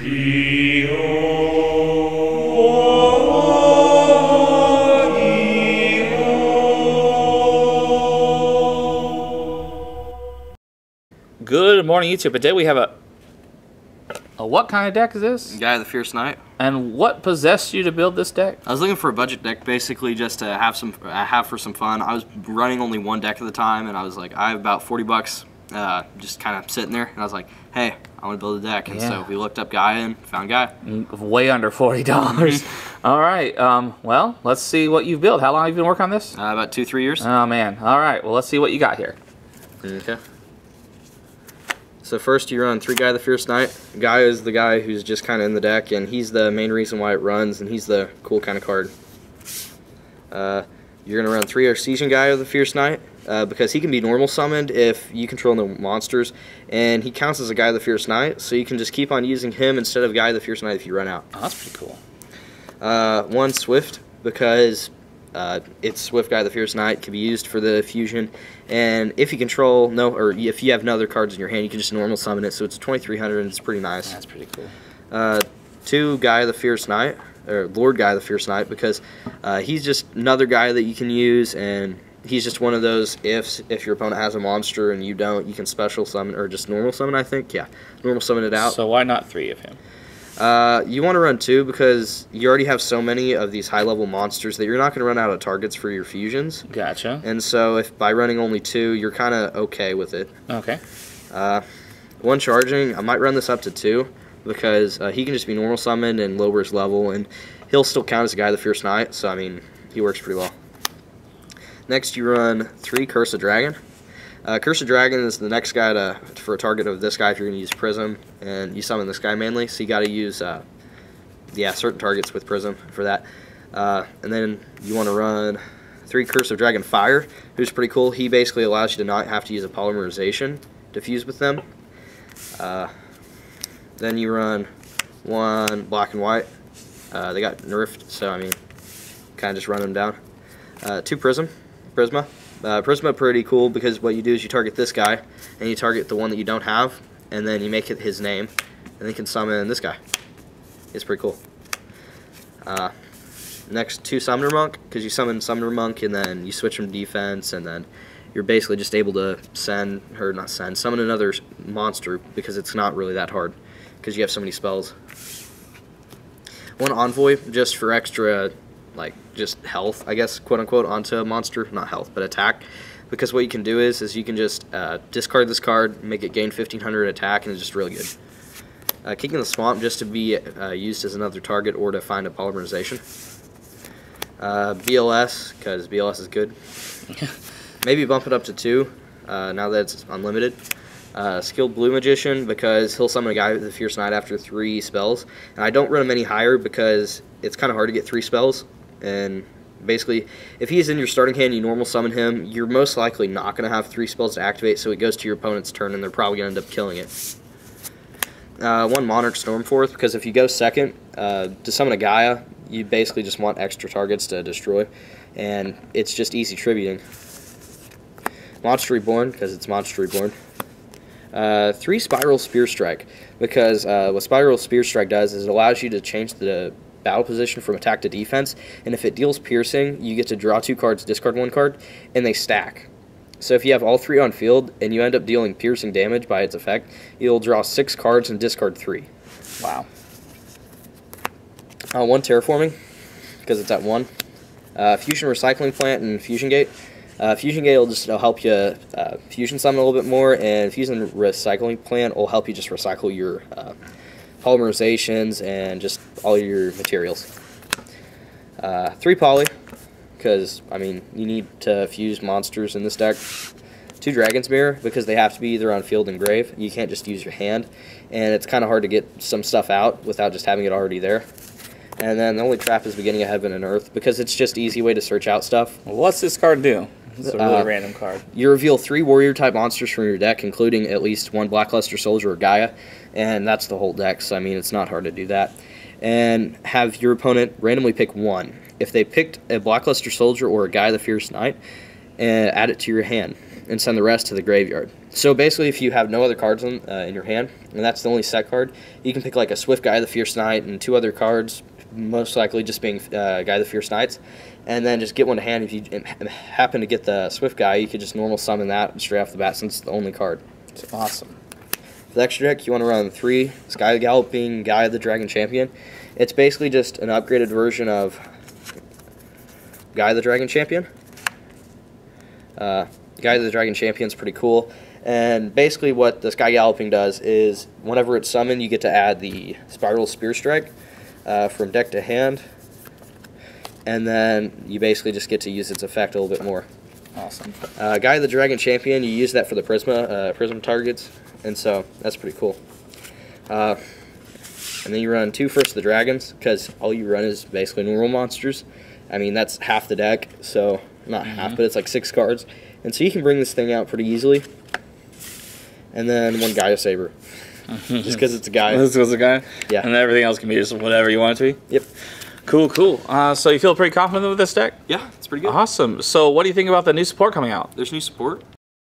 Good morning, YouTube. Today we have a what kind of deck is this? Gaia the Fierce Knight. And what possessed you to build this deck? I was looking for a budget deck, basically, just to have for some fun. I was running only one deck at the time, and I was like, I have about 40 bucks, just kind of sitting there, and I was like, hey, I want to build a deck, and so we looked up Gaia and found Gaia. Way under $40. All right. Well, let's see what you've built. How long have you been working on this? About 2-3 years. Oh man. All right. Well, let's see what you got here. Okay. So first you run 3 Gaia the Fierce Knight. Gaia is the guy who's just kind of in the deck, and he's the main reason why it runs, and he's the cool kind of card. You're going to run 3 Artesian Gaia the Fierce Knight, because he can be normal summoned if you control the monsters, and he counts as a Gaia the Fierce Knight, so you can just keep on using him instead of Gaia the Fierce Knight if you run out. Oh, that's pretty cool. 1 Swift, because it's Swift Gaia the Fierce Knight, can be used for the fusion, and if you control if you have no other cards in your hand, you can just normal summon it. So it's 2,300, and it's pretty nice. That's pretty cool. 2 Gaia the Fierce Knight, or Lord Gaia the Fierce Knight, because he's just another guy that you can use, and he's just one of those if your opponent has a monster and you don't, you can special summon or just normal summon. I think normal summon it out. So why not 3 of him? You want to run 2 because you already have so many of these high-level monsters that you're not going to run out of targets for your fusions. Gotcha. And so if by running only 2, you're kind of okay with it. Okay. 1 charging, I might run this up to 2 because he can just be normal summoned and lower his level, and he'll still count as a Gaia the Fierce Knight, so I mean, he works pretty well. Next you run 3 Curse of Dragon. Curse of Dragon is the next guy for a target of this guy if you're going to use Prism, and you summon this guy mainly, so you got to use certain targets with Prism for that. And then you want to run 3 Curse of Dragon Fire, who's pretty cool. He basically allows you to not have to use a polymerization to fuse with them. Then you run 1 Black and White. They got nerfed, so I mean, kind of just run them down. 2 Prisma. Prisma pretty cool because what you do is you target this guy and you target the one that you don't have, and then you make it his name, and then you can summon this guy. It's pretty cool. Next, 2 Summoner Monk, because you summon Summoner Monk and then you switch from defense, and then you're basically just able to summon another monster because it's not really that hard because you have so many spells. 1 Envoy, just for extra, just health, I guess, quote-unquote, onto a monster. Not health, but attack. Because what you can do is you can just discard this card, make it gain 1,500 attack, and it's just really good. Kicking the Swamp, just to be used as another target or to find a polymerization. BLS, because BLS is good. Maybe bump it up to 2, now that it's unlimited. Skilled Blue Magician, because he'll summon a guy with the Fierce Knight after 3 spells. And I don't run him any higher because it's kind of hard to get 3 spells. And basically, if he's in your starting hand, you normal summon him, you're most likely not going to have 3 spells to activate, so it goes to your opponent's turn, and they're probably going to end up killing it. 1 Monarch Stormforth, because if you go second to summon a Gaia, you basically just want extra targets to destroy, and it's just easy tributing. Monster Reborn, because it's Monster Reborn. 3 Spiral Spear Strike, because what Spiral Spear Strike does is it allows you to change the battle position from attack to defense, and if it deals piercing, you get to draw 2 cards, discard 1 card, and they stack. So if you have all 3 on field and you end up dealing piercing damage by its effect, you'll draw 6 cards and discard 3. Wow. 1 Terraforming, because it's at 1. Fusion Recycling Plant and Fusion Gate. Fusion Gate will just help you fusion summon a little bit more, and Fusion Recycling Plant will help you just recycle your polymerizations and just all your materials. 3 Poly, because I mean you need to fuse monsters in this deck. 2 Dragon's Mirror, because they have to be either on field and grave. You can't just use your hand, and it's kind of hard to get some stuff out without just having it already there. And then the only trap is Beginning of Heaven and Earth, because it's just an easy way to search out stuff. Well, what's this card do? It's a really random card. You reveal 3 warrior-type monsters from your deck, including at least 1 Blackluster Soldier or Gaia, and that's the whole deck, so I mean, it's not hard to do that. And have your opponent randomly pick 1. If they picked a Blackluster Soldier or a Gaia the Fierce Knight, add it to your hand, and send the rest to the graveyard. So basically, if you have no other cards in your hand, and that's the only set card, you can pick like a Swift Gaia the Fierce Knight and 2 other cards, most likely just being Gaia the Fierce Knights, and then just get one to hand. If you happen to get the Swift Gaia, you could just normal summon that straight off the bat since it's the only card. It's awesome. For the extra deck, you want to run 3 Sky Galloping Gaia the Dragon Champion. It's basically just an upgraded version of Gaia the Dragon Champion. Gaia the Dragon Champion is pretty cool. And basically what the Sky Galloping does is whenever it's summoned, you get to add the Spiral Spear Strike from deck to hand. And then you basically just get to use its effect a little bit more. Awesome. Gaia the Dragon Champion, you use that for the Prism targets. And so that's pretty cool. And then you run 2 First of the Dragons, because all you run is basically normal monsters. I mean, that's half the deck, so not half, but it's like 6 cards. And so you can bring this thing out pretty easily. And then 1 Gaia Saber. Just because it's a Gaia. This was a guy? Yeah. And everything else can be just whatever you want it to be? Yep. Cool, cool. So you feel pretty confident with this deck? Yeah, it's pretty good. Awesome. So what do you think about the new support coming out? There's new support.